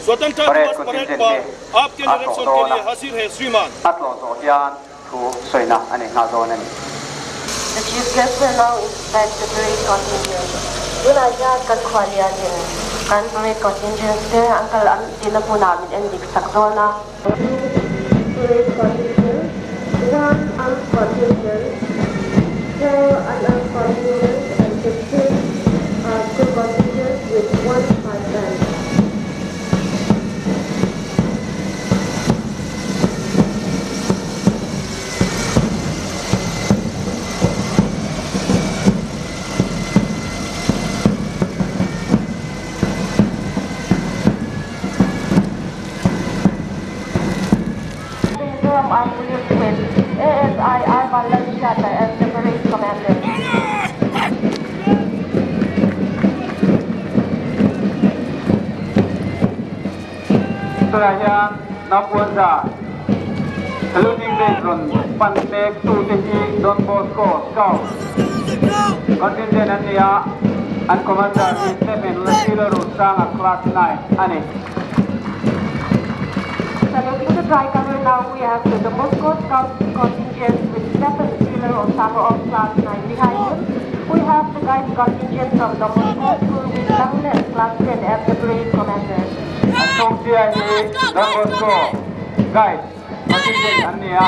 स्वतंत्रता दिवस परेड पर आपके निरीक्षण के लिए हाजिर है श्रीमान। The chief guest will now inspect the parade contingent. Dunaya kat khwalia din kan parade contingent te angkal am dinapuna min endik sakdona. Parade contingent, one armed contingent, four unarmed contingent, and 15 two contingents with one five band. I'm pleased with ASI Ivan Lanchata as the parade commander. Suraya Napuanza, saluting Patron, Pantek Tutehi, Don Bosco, Scout, Contingent Ania, and Commander Stephen Lasila Rusanga, Class 9, Ani. Saluting the tricolor now, we have the Moscow Scout contingent with Stephen Sealer Osama of Class 9 behind him. We have the guide contingent from the Moscow School with Langle and Class 10 as the parade commander. Songsiahi, Don Bosco, guide, contingent Ania,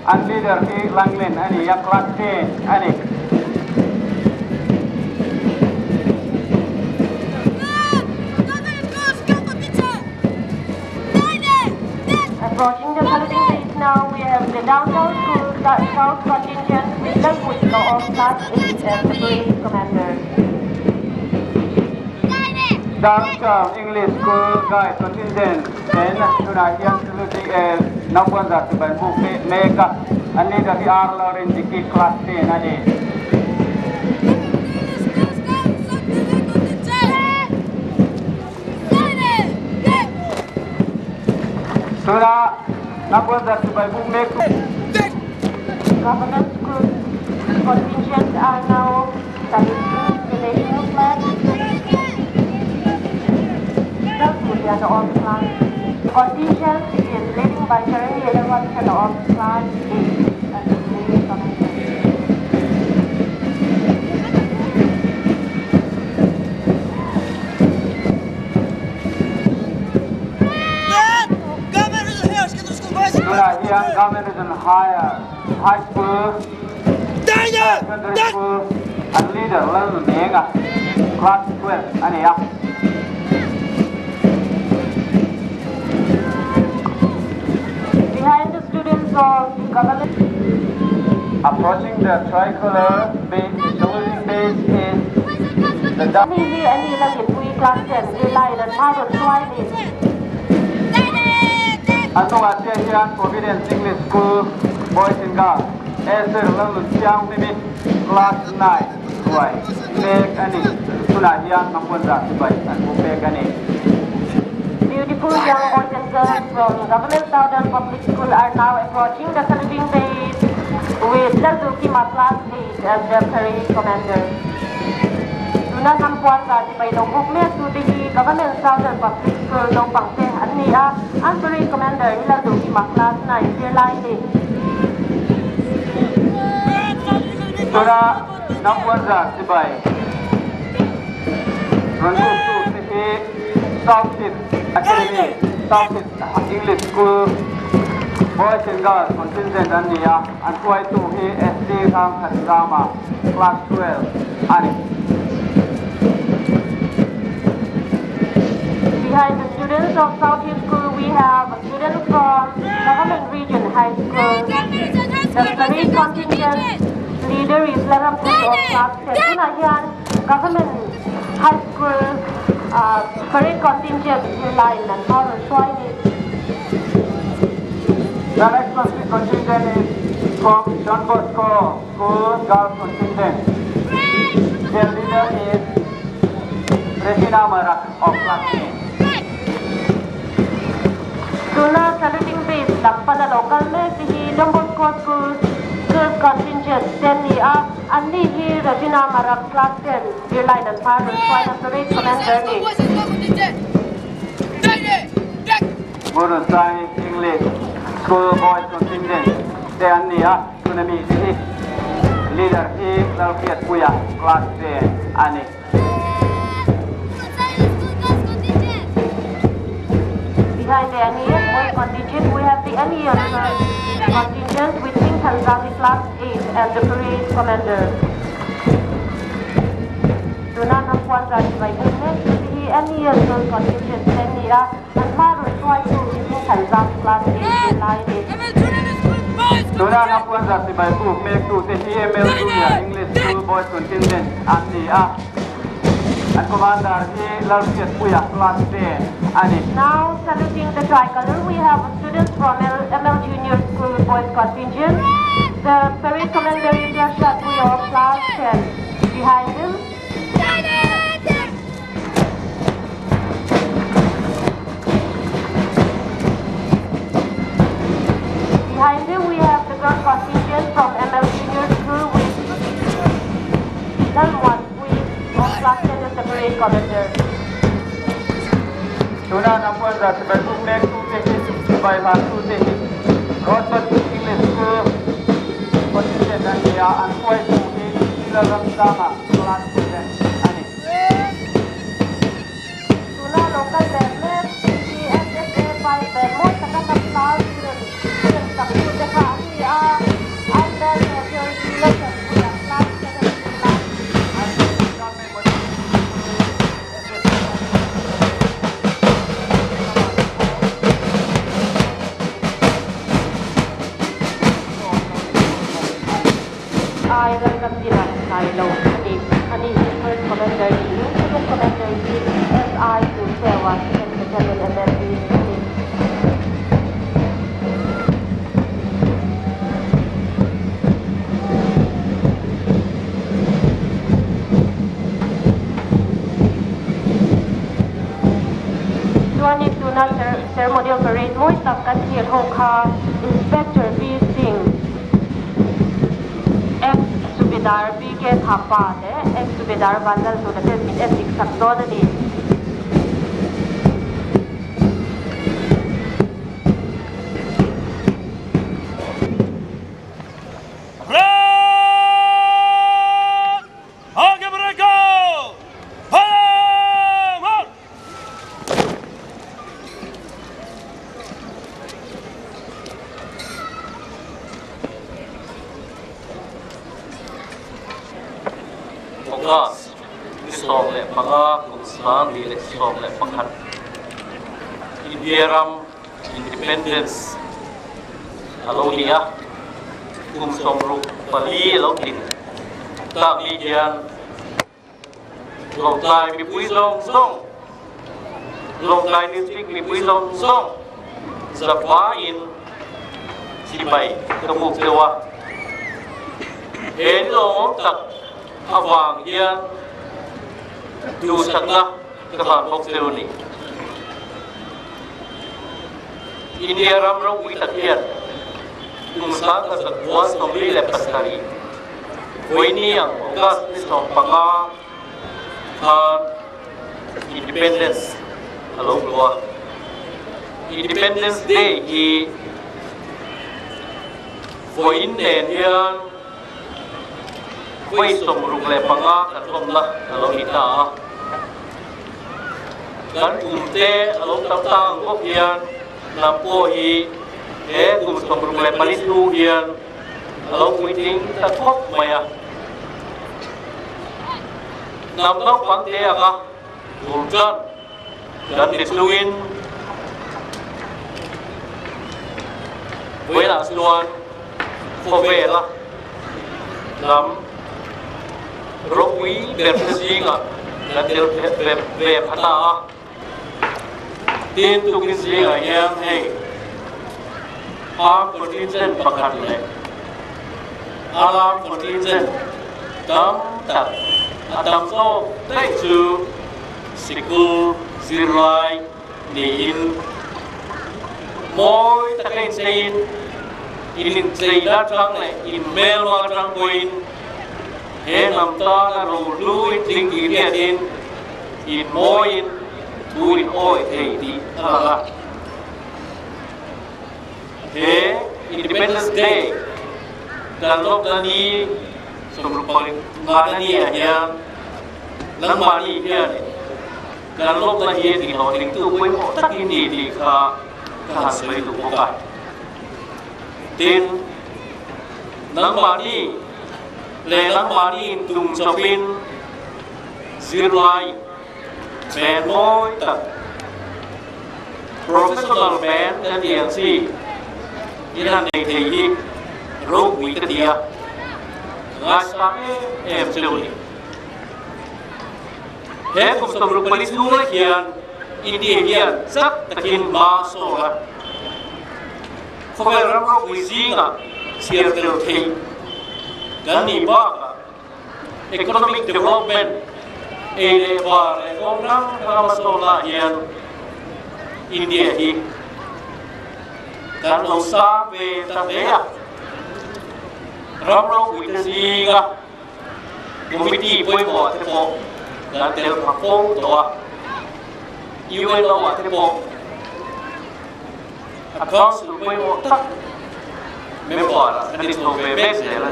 and leader He Langlen, Ani, Class 10, Ani. Approaching the saluting base now, we have the downtown school scout contingent with Langwitko of Class 8 as the parade commander. Downtown English School Guide Contingent, then Tunahian saluting Napuanza to Banbu Mega, and leader the R. Lawrence Dicky Class 10, Ani. Tuna Napuanza to Banbu Mega. Government school contingent are now saluting the national flag. The Armed Class contingent is leading by Charlie Elevance and the Armed Class 8 as the parade commander. Young government is in high school, secondary school, and leader learn Mega, Class 12, and Behind the students of government. Approaching the tricolor base, the saluting base is the Navy and Ilang in Pui Class 10, July and Harvard Swahili. Atong Asian Providence English School, Boys and Girls, Esther London Siang Mimi, Class 9, Kuwai, Pek Ani, Tunahian Napuanza, Kuwai, and Pek Ani. Beautiful young boys and girls from Government Southern Public School are now approaching the saluting base with Lazuki Class 8 as their parade commander. Tuna Napuanza di Bailong Hukme to the Government Southern Public School Long Pangse Ania and parade commander Lazuki Class 9 Dear Line. Tuna Napuanza di Bay. Rangutu City, Southeast Academy, Southeast English School, Boys and Girls Contingent Ania, and Kuwai Tuhi SD Ram Kasama, Class 12, Ani. Behind the students of Southeast School, we have a student from Government Region High School. The parade contingent leader is Lerampur of Class 10. Tunayan Government High School parade contingent line and Harvard Swahili. The next contingent is from Don Bosco School Girls Contingent. Their leader is Regina Marak of Class 10. Tuna saluting base Lampada local में ही Don Bosco School girls contingent then Andi he Regina Marak Class 10 line and Harvard Swahili parade commander. Guru Sai English School Boys Contingent Te Ania Tsunami City Leader He Lalkiat Puya Class D Ani Behind the NES boys contingent, we have the NES contingent with King Tanzani Class 8 and the parade commander. Tunan ang kwanza di may business, the NES contingent Senia and Maru try to King Tanzani Class 8 line 8. Tuna na kwanza si Baibu Mek Tu Te EML Junior English School Boys Contingent Ania and Commander He Lalkiat Puya Class D Ani Now, saluting the tricolor, we have students from ML Junior School Boys Contingent. The parade commander is Rashad Puyo, Class 10. Behind him, we have the girl contingent from ML Junior School with Dalwan, who is of Class 10 as the parade commander. Tuna na kwanza si Baibu Mek Tu Te Baihan Tu Te Rodman English School Contingent Ania and Kuwait Tu He Ilaram Sama Class 10 Ani Tuna local level, PSSA 5 demo, Takatap Class 10. Takut dekat ni Anda security lesson, Class 7 class. I welcome Jiran Silo, Ani first commander in second commander in SI to Sewa, second battalion MLB. Tuanik Tuna ceremonial parade mo takkan Sir Hokha Inspector B. Singh ex Subedar B. K. Thapa ex Subedar Bandal Sudatel Min Etik Sakdona ni आगे बढ़ेगा fire Pagka isong le mga kung saan di isong le pagkat Indiaram Independence alo niya kung somro pali alo din tak lidian long time mi pui long song long time ni tik mi pui long song zapain si bai kamu kewa long tak awang yan du sakla kahan hok ni India ram ram wi takyan kung saan ka sa buwas ng bile paskari koi ni ang ogas ni sa panga Independence hello luwa Independence Day hi koi nen yan koi somrung le panga katom la hello ita kan umte hello tamtang ko yan nampo hi kung somrung le palis lu yan hello meeting tatok maya namnok pangte aga urjan dan disuin wala suan povela nam rokwi berpesinga dan be phata tin tukin singa yang hey contingent pakhat le alarm contingent tam tak atam so take to sikul zirai ni in moi takin sein in zeida thang le in mail ma thang koin he nam ta na ro lu ting in in moi Bùi ôi thầy đi là thế Independence Day dan lúc đó đi sum lúc ngã đi hiện nắng mà đi hiện dan lúc đó hiện thì họ định tự quên họ tất nhiên đi thì cả hạt sấy đủ một cái tin nắng mà đi lệ nắng mà đi tung cho pin zero line band môi tập professional band dan DNC ini nanti thì rốt quý cái địa ngã sang em chơi đi hết cùng tầm rục bali xuống lấy hiện India hiện rất takin ba số là không phải là rốt quý gì cả xia đều thì cái này ba economic development và công năng làm số là hiện India hi dan lâu xa về tăng đấy à ram rau quý cái gì cả committee bôi bỏ thế bộ dan đều phát phong đó UN đâu à thế bộ accounts bôi bỏ tất member là cái này thuộc về base này là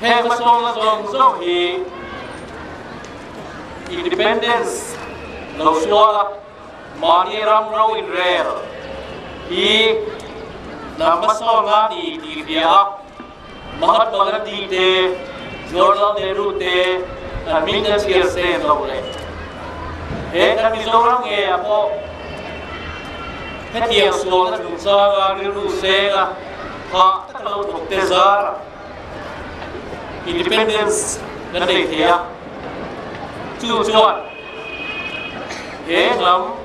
hay mà xong là dòng thì independence lâu xưa Mani ram rau in rare hi namasong ngani di dia Mahatma Gandhi te Jawaharlal Nehru te Mingan Sier Sen lo le he kan mi zorang e apo he tiang suang na dungsa ga riru se ga ha takalo thok te zar independence nan dei thia chu chuan he ngam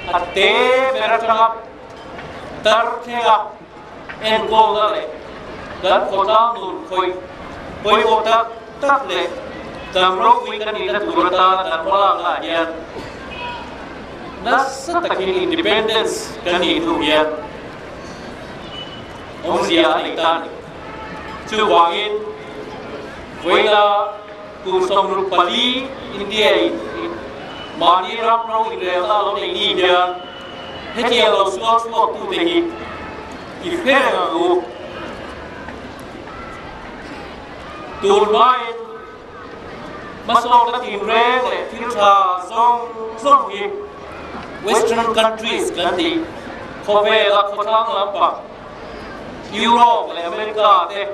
ate beratangap tar thega en go da le dan khota nun khoi poi go tak le tam ro wi kan ni da turata dan wala la hian nas takin independence kan ni thu hian ông zia ai tan chu wangin voila ku som ru pali India Mani ram rau in reo ta lo nei ni hian he tia lo suak tu te hi ki phe nga u tur mai masong la tin re le thil tha zong hi western countries kan di khove la khothang lam pa Europe le America te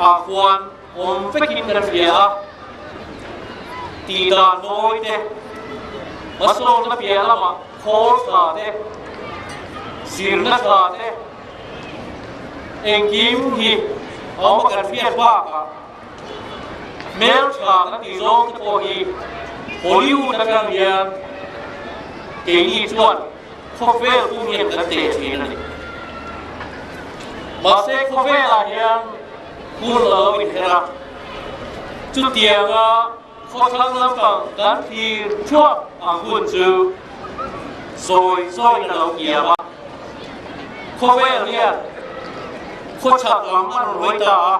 a kwan om fekin kan fia tì đàn môi thế mất sông nó bia lắm mà khó thả thế xỉn nó thả thế anh kim hi ông mà cần phiền quá cả méo thả nó tì rong cái bộ hi Hollywood nó cần hiền cái gì chuẩn không phê cũng hiền cái tệ thì này mà sẽ không phê là hiền cũng lỡ mình thế nào chút tiền khó khăn lắm bằng đám thì chuộc bằng nguồn dư rồi là lâu kìa mà khó về liền khó chặt lắm mà rồi ta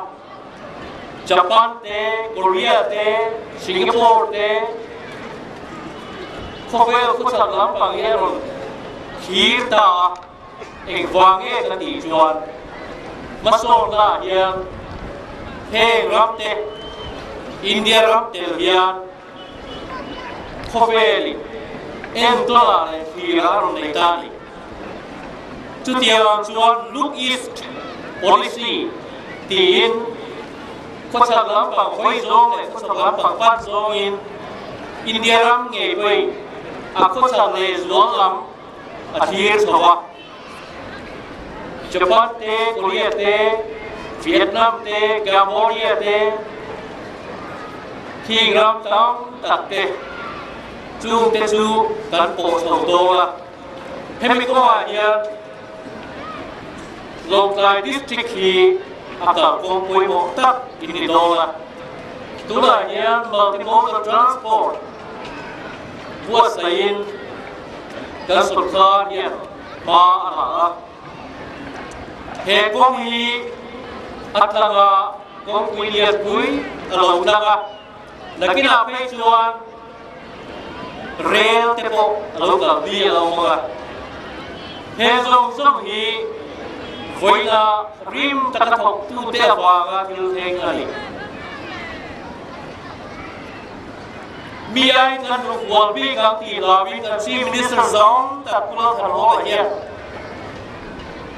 Japan te Korea te Singapore te khó về khó chặt lắm bằng nghe rồi khí ta anh vang nghe cái tỷ chuan mất số là hiền thế lắm te India ram tel hian khoveli em tola le phira ron nei tani chu tiang chuan look east policy tin kho chak lam pang khoi zong le kho chak lam pang pan zong in India ram nge bai a kho chak le zong lam a thir thawa Japan te Korea te Vietnam te Cambodia te khi ram tam tak te chu kan po thau to la hemi ko hian Longkai district hi akal kong poi mo tak ini do la tu la hian multimodal transport buat sain kan sarkar hian ma ala he kong hi atlanga kong pui liat pui alo daga là cái nào phải chuan rel te po alo ka bi alo ma he zong hi voi la rim ta ka thok tu te wa ga thil theng ani mi ai kan ru wal bi ga ti la bi kan chief minister zong ta pula thar ho ya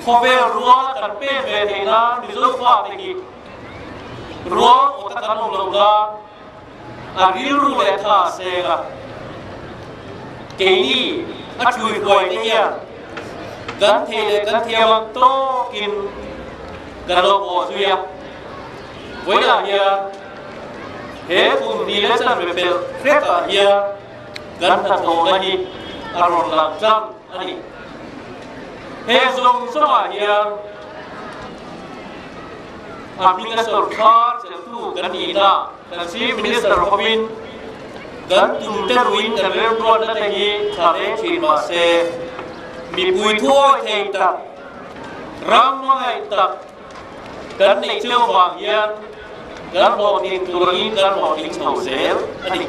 khobe ruwa kan pe ve the na mi zo fa te ki ruwa o ta kan lo ga a riru le tha se ga ke ni a chui koi te ya gan the mang to kin gan lo bo su ya với là ya he cùng đi lên sân về bể phép à ya gan thật hồ là gì à rồi làm trăm anh he dùng số à ya mình cái sở khát sẽ tu gan đi na gan si minister Robin gan tung tên ruin gan lên rồi là thế gì thà đấy chỉ mà sẽ mi bùi thua thầy tập ram ngay tập gan này chưa hoàng yên gan họ tin turin gan họ tin thầu dễ anh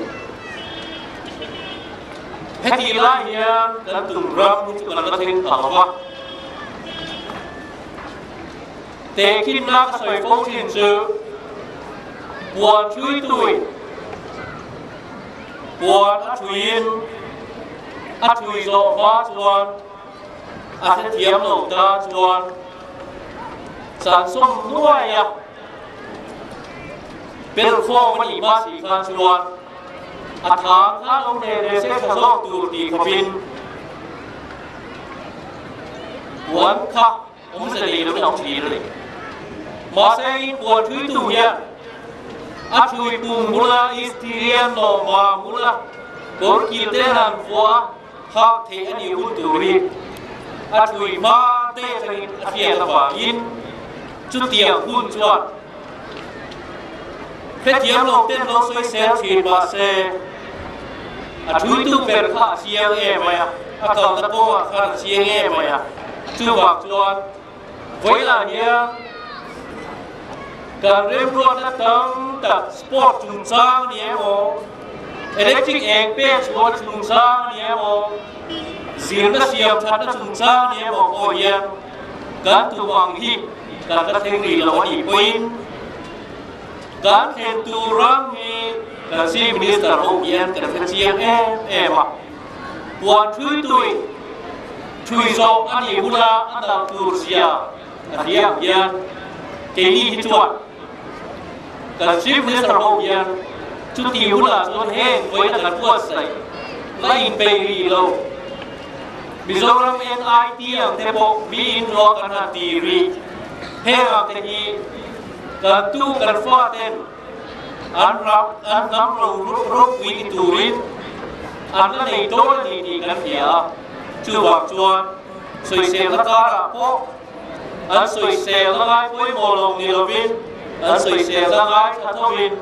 hết thì lại yên gan tung ram chúng ta là thiên thảo hoa để khi nào soi phong thiên sự buồn chui tuổi buồn chui rõ hóa chuan sẽ thiếm lộ ta chuan sản xuất nuôi à bên phongมันอีมาสีคันชวนทางข้าลงในเส้นทางตูดีขบินวันค่ะผมจะดีแล้วไม่ต้องทีเลยมาเส้นปวดทุยตุยช่วยปุ่มมุลาอิสติเรียนโนมามุลากอร์กิเตนันฟัวฮักเทนีอุตุรีช่วยมาเตะในอาเทียนว่าอินจุดเตียงหุ่นชวนเพชรเทียมลงเต้นลงสวยเซลชีมาเซช่วยตุ้งเป็นข้าเชียงเอไหมเขาตะโกนข้าเชียงเอไหมชื่อว่าชวนเวลาเนี้ยการเรียนรู้นักตั้งแต่สปอร์ตจุงสร้างเนี่ยโมอิเล็กทริกเองเป็นชวนจุงสร้างเนี่ยโมเสียงนักเสียงชัดนักจุงสร้างเนี่ยโมโอเยนการตัววังฮีการกระเทงดีละวันอีกวินการเห็นตัวรังมีการซีมินิสเตอร์โอเยนการเชียงเอมาปวดช่วยตุยช่วยโซอันนี้บุลาอันดับตุรเซียการเทียมเย็นเกนี่ฮิจวดการซีมินิสเตอร์โอเยนชุดที่บุลาส่วนแห้งไว้ในการปวดใส่ไล่ไปรีโลมิโซรัมเอ็นไอทีอย่างเทปมีอินโดกันนาตีรีเฮรัมเทนีการตู้การฟาเต้นอันรับเรารุกวินตูรินอันนั้นในโดนดีกันเดียชื่อว่าจวนสวยเสียละการะโปอันสวยเสียละไงป่วยโมลงนิลวินอันสวยเสียละไงทัทวิน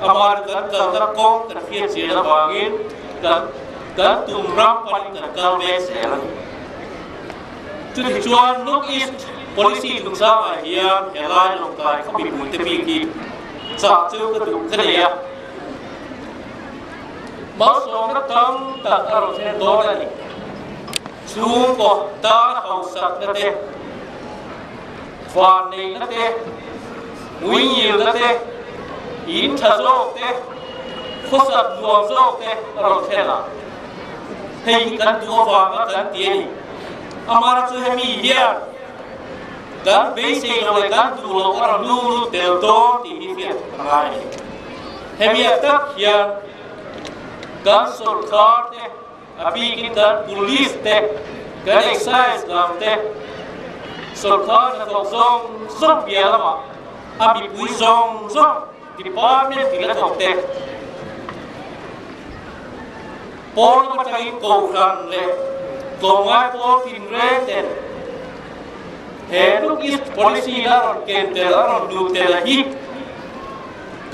อามาร์กันกันตะกงกันเพียรเสียละบางินกันตุ่มรับปันกันกันเบสเสียละจุดจวนลูกอีสpolisi tung sa hian helai long kai khabi pu te pi ki cha chu ka tu khane ya ma so na tam ta aro the do na ni chu ko ta hau sak na te fa nei na te wi yil na te in tha zo te khosat nuam zo te aro the la hei kan tu fa ka kan ti ni amara chu hemi hian gan basic là gan tu lo ở lu đều to thì hi phiền ngay hem ya tak hian gan sol khar te abi kin gan police te gan exercise gam te sol khar na thok song bia lama abi pui song department ti la thok te pol ma thai ko khan le ko ngai pol tin re ten he look is policy la ron ken te la ron du te la hi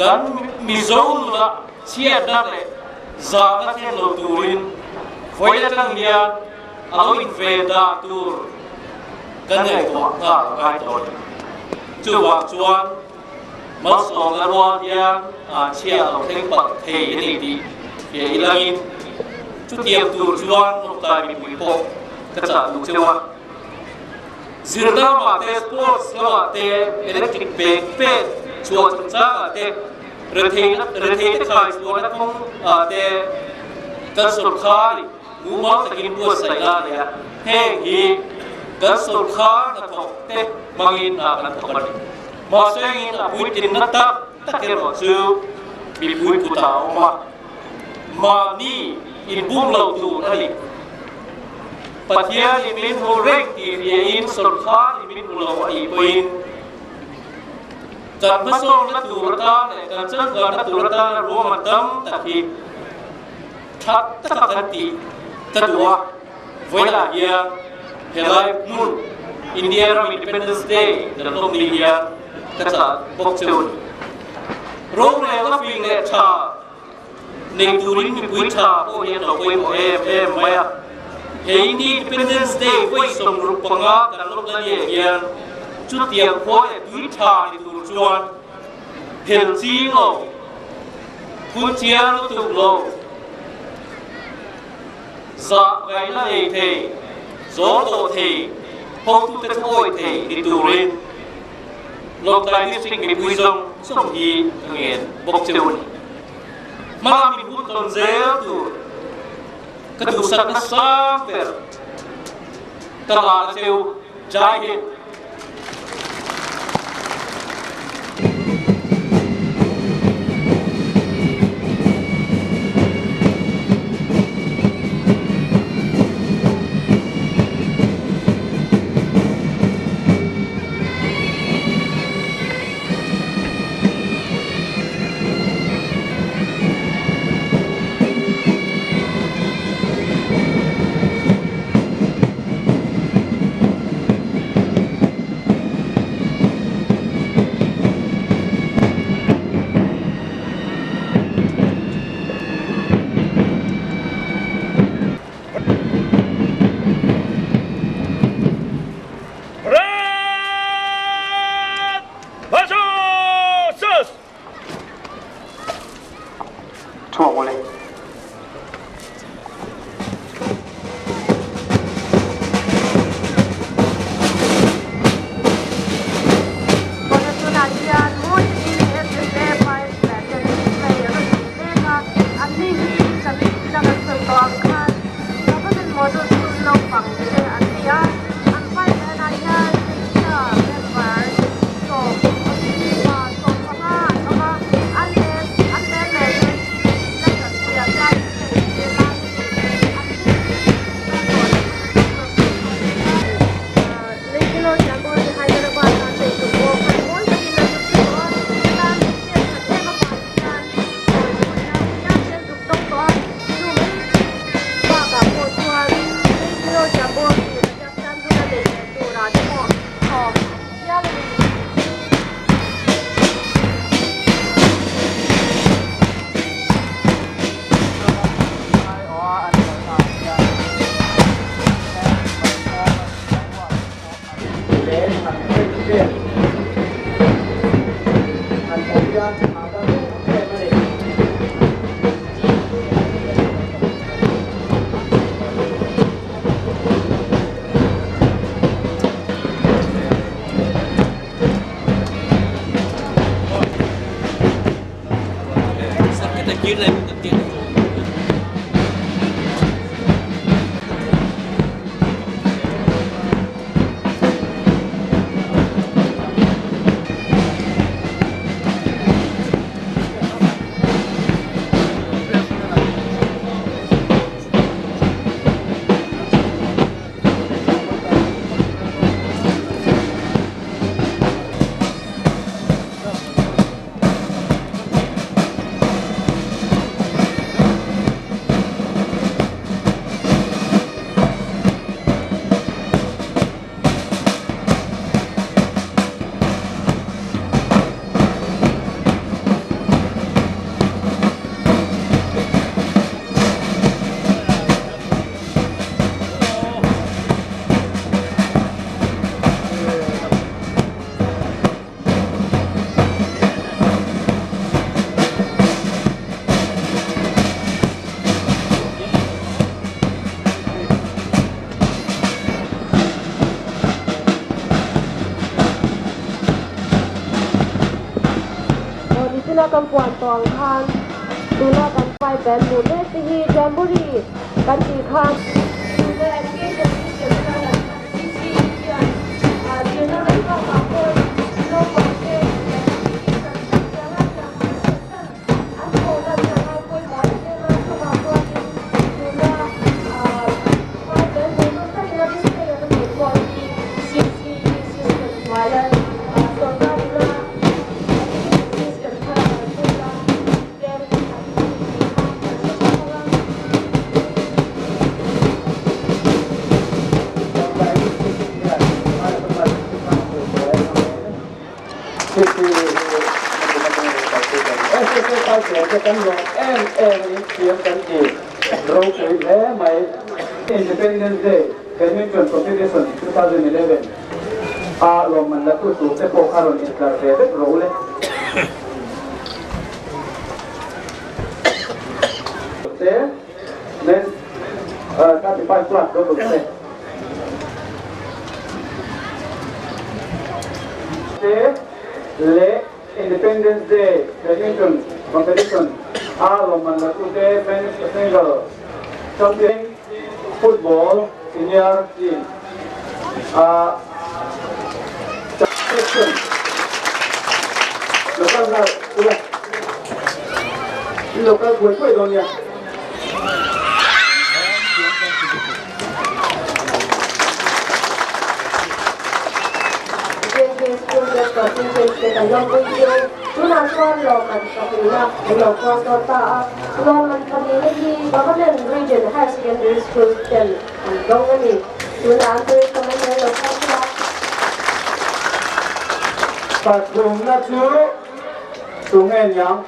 kan mi zon la sia da le za la ken lo turin foi la tang ya alo in ve da tur kan nei to ta kai to chu wa chuan mà sống ở ngoài kia chia ở thành bậc thầy này đi về Ilang chút tiệm tủ chuan một tài bị bụi bộ tất cả đủ chưa ạ dường nào mà te sports nào te electric bag chuột chúng ta te rồi thì khai chuột nó không te căn sổ khai ngũ máu ta kinh bùa xảy ra đấy hè hi căn sổ khai nó thọc te mangin là thọc bật mà xem là bụi tin nó tắc cái đó chứ bị bụi cụ thảo mà ni in bung lâu tu nali patia limin horek ti in sorkha limin lâu ai poin kan masong na tu rata le kan chang ga na tu rata ro matam takhi that takati tadwa voila ya helai mun India ram Independence Day dan tom ni ya kata bokchun ro le la ping le cha nên tu lính bị quỷ trà, cô hiện là quê của em mày à, hey Independence Day với sông rục bằng á, cả lúc đó nhẹ nhàng, chút tiền khói quỷ trà thì tu chuan, hiện chi ngô, phun chia nó tụ lô, dạ vậy là hệ thể, gió tổ thể, hông tu tết ôi thể thì tu lên, lúc này đi sinh bị quỷ sông, sông gì nghiền bốc chôn. Mamin huton zel tu kedusak na samper tala seu jahit tuna kan puan tong khan tuna kan pai ben mu le ti hi jamboree kan ti khan tuna education system khan CC tuna kan ka ko no ko ke Independence Day Badminton Competition 2011 Roman Latu to the Pokaron in Clark role. Then 35 plus double set. Le Independence Day Badminton Competition Roman Latu the single champion football senior team. Section. Local buổi cuối rồi nhỉ? Tuna suan loman kapila, loman kota, loman kapila di government region high secondary school dan dongani. Tuna antara komentar lokal sila. Patung natu, sungai yang.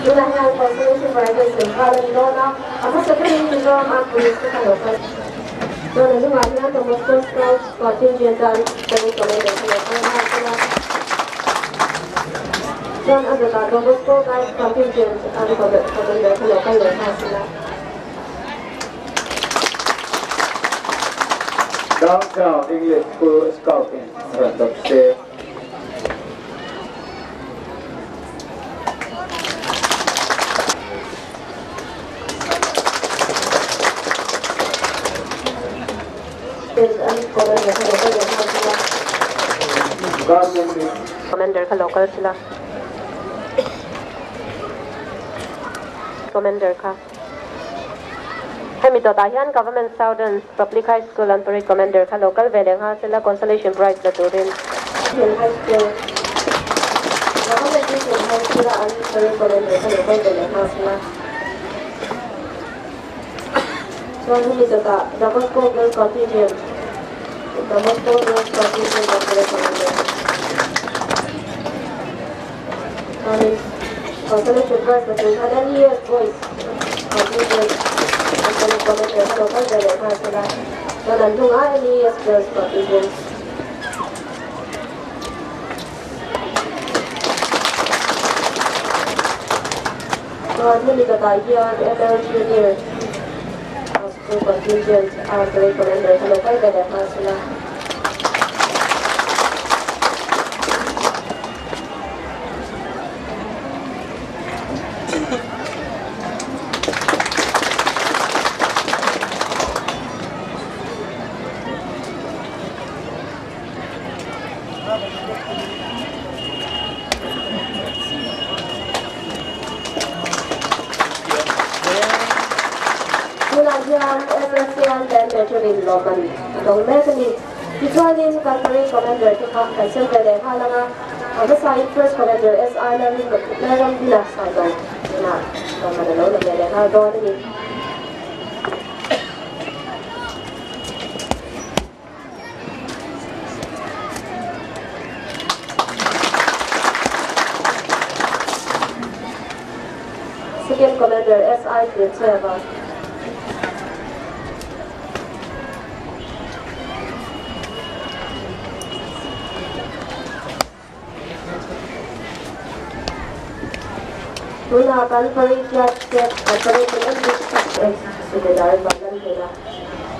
Tunahnya konservasi berada di Halang Dona, apa sekali di dalam akuis kita lokal. Dona itu maknanya Thomas Scouts contingent dan komentar lokal hasilnya. Dan ada Thomas Scouts contingent ada komentar lokal hasilnya. Downtown English School Scouting, Random State. Commander ka local sila. Commander ka. Kami tahian Government Southern Public High School and Parade Commander ka local veleng ha sila consolation prize na turin. High School. Government High School and Parade Commander ka local veleng ha sila. So hindi ta dapat ko girls contingent. Dapat ko girls contingent ng Parade Commander. Consolation prize na turin. Ada years boys contingent. Ang Commander ka local veleng ha sila. So nandun nga years girls contingent. So hindi ta tahian FL Junior. School contingent ang Parade Commander sa local veleng ha sila. Tunajang SSCN dan Metronin Loman Dong Mekani Ituanin kan Parade Commander Tukang Kaisel Veleng Halanga Ada Sain First Commander SI Larang Bilas Halong Na Mananaw na Veleng Halong ini Second Commander SI Tirtseva Tuna kan parityat step katari kan sudedar bagan kila.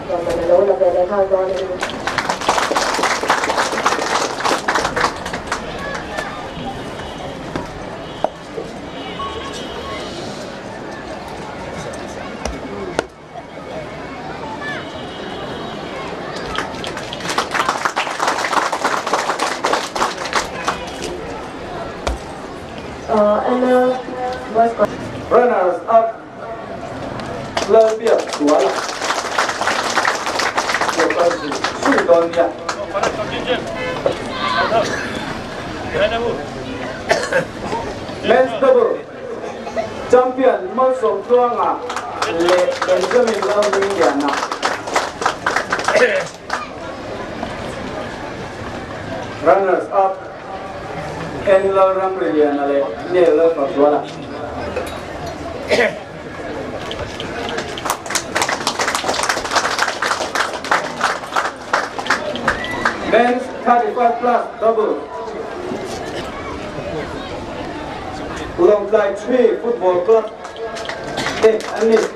Yang manalaw na bereha doon. Runners up, Lơ Biếc Chúa Của con Sui Đồn Nhạc Men's double Champion Mơ Sông Chuông à Lệ Benjamin Lơ Minh Điển à Runners up En Lơ Ram Rian à Lệ Nê Lơ Phật Chúa à Men's 35 plus double. Alongside 3 football club. Hey, Annie.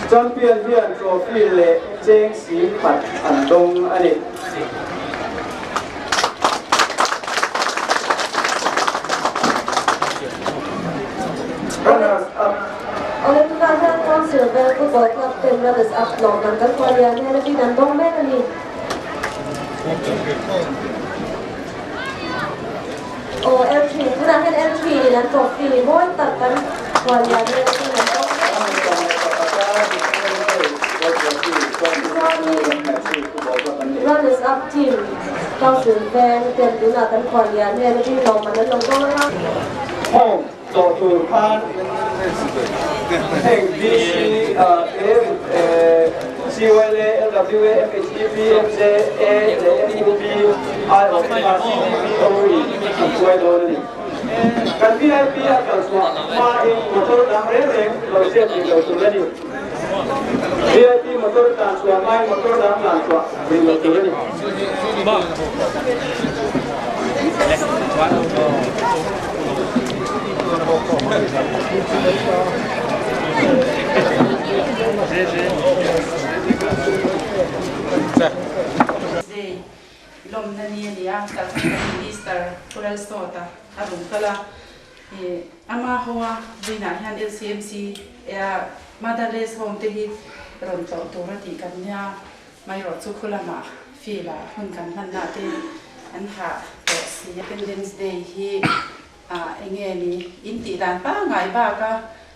Champion here trophy le Cheng Si Pat Andong Annie. Runners up. Oleh tukahan kong silver football club team runners up long ng kalkwalyan na pinandong Melanie. O L3, tunahan L3 nilang trophy mo ay takan kwalyan na pinandong runners up team kong silver team tunahan kwalyan na pinandong manalong Home. So to pan Heng DC COLA LWA FHEP FJ LNUB IOCOE Kuwait only. Kan VIP akan semua main motor dan rem kalau siap di motor tadi. VIP motor dan semua main motor dan semua di motor tadi. Lom na niya niya sa minister Pural Sota arung kala ama hoa binahan LCMC motherless home tehi ron to turati kanya may rot sukulama fila hun kan man natin anha to si Independence Day hi engeni inti dan pa ngai ba ka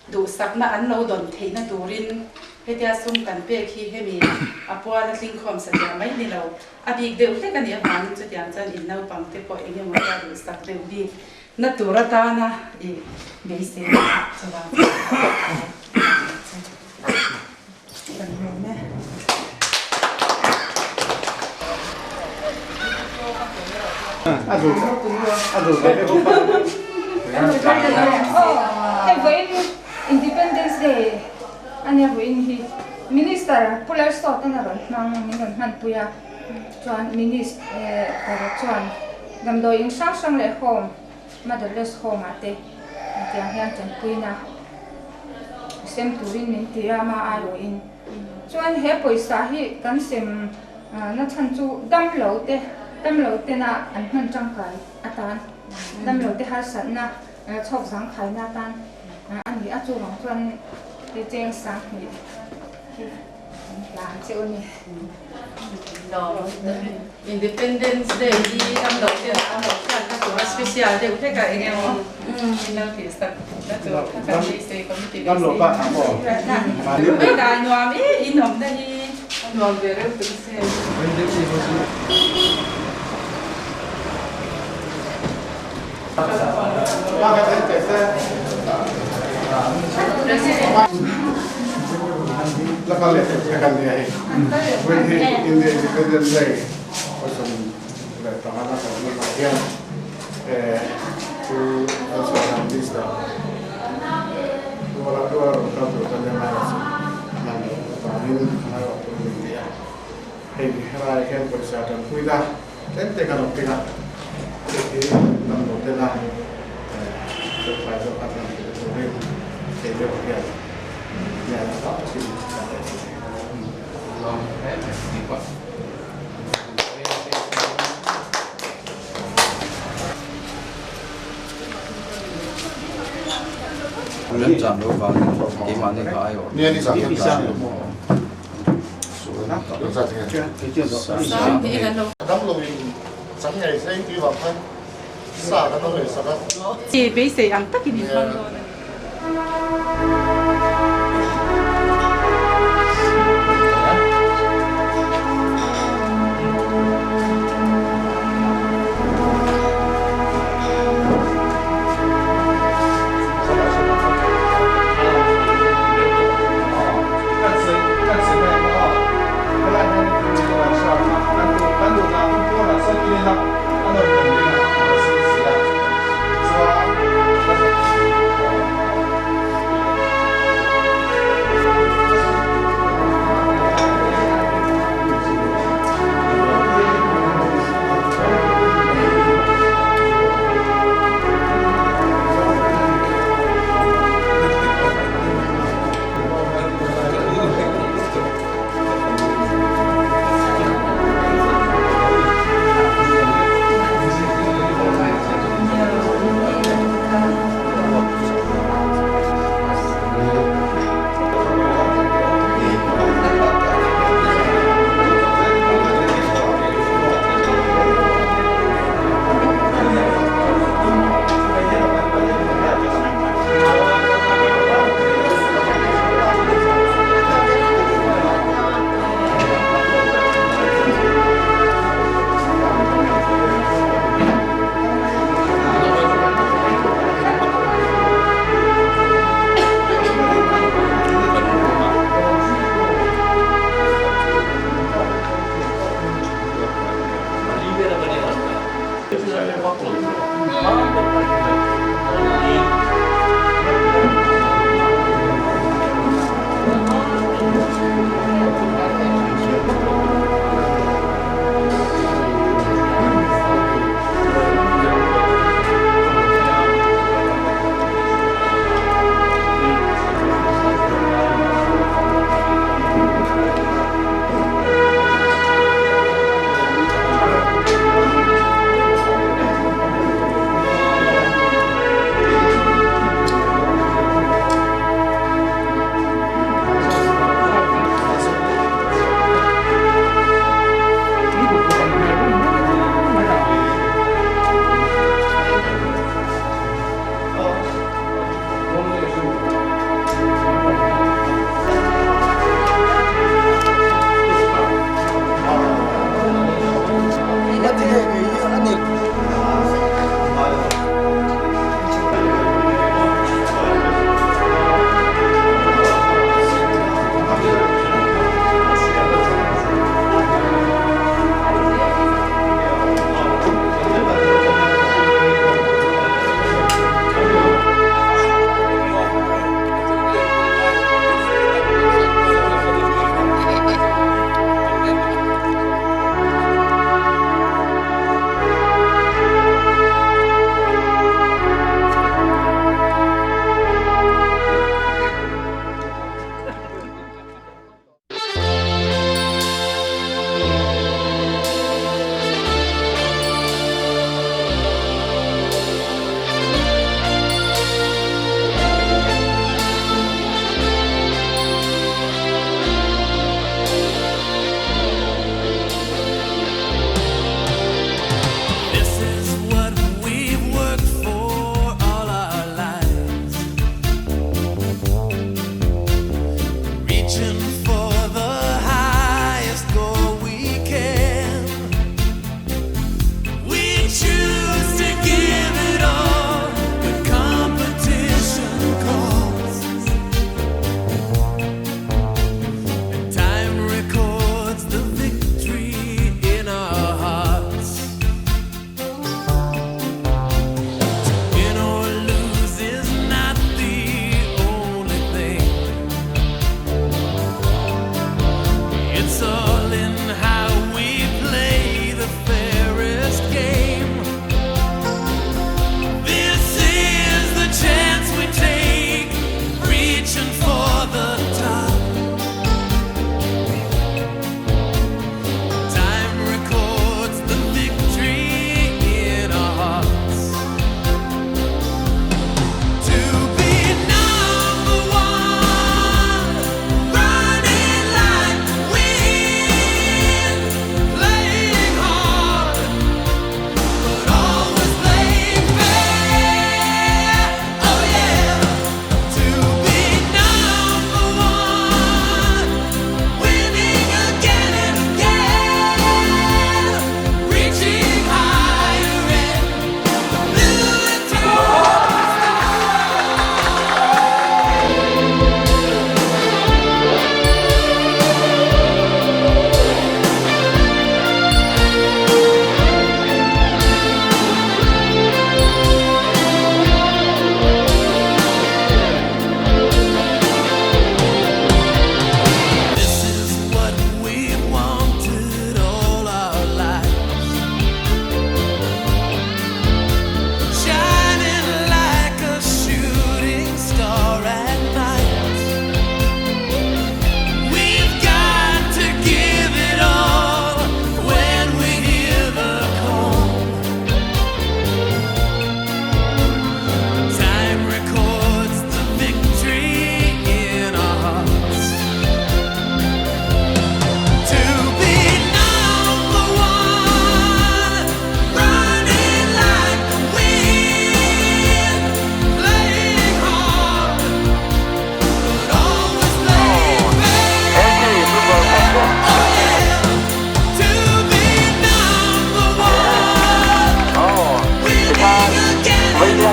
du sakna anlo don theina durin hetia sum kan pe khi hemi apwa la ling khom sa ya mai ni lo abik deu te kan ya ban chu tiang chan in nau pang te po enge mo ta du sak deu bi na turata na e be se chawa kan mo me Independence Day, anya buin hi minister Pular Sota na ron nang mingon man puya chuan minister chuan gamdo in sang le home motherless home ate tiang hian chan puina sem turin min tirama aro in chuan he poisa hi kan sem na chan chu damlo te na an hman changkai atan damlo te har san na chok sang khai na tan anh nghĩ áp dụng trong cái trang sáng thì làm chịu nhỉ. Independence Day đi năm đầu tiên là các tổ special đều thế cả anh em không? Nào thì sắc các tổ các cái sẽ có một tí năm lỗ ba tháng bỏ. Mấy cái nhom ấy in ẩm đây nhom về rồi tự xem. Ba cái tên chạy xe. La paleta akan dia ini. When he in the Independence Day, pasal pertama kali bagian tu also this dah. Dua orang tu tanya mana sih? Nanti tahun mana waktu dia. Hei, hari kan persatuan kuida, tente kan opera. Jadi dalam hotel lah survival akan sore saya bagian ya tak sih long di pak Rất chậm đâu vào cái màn này phải rồi. Ini di sana. Sa ilan lo. Đóng lùi sẵn ngày xây quy hoạch hơn xa cái đó rồi sao đó. Si base ang takinin Yeah. man.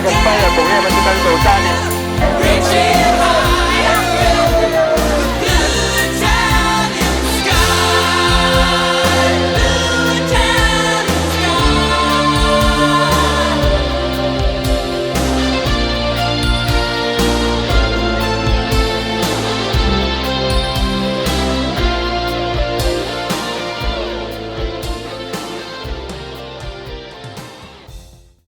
กันไปอะผมเนี่ยมันจะเป็นโซจานี่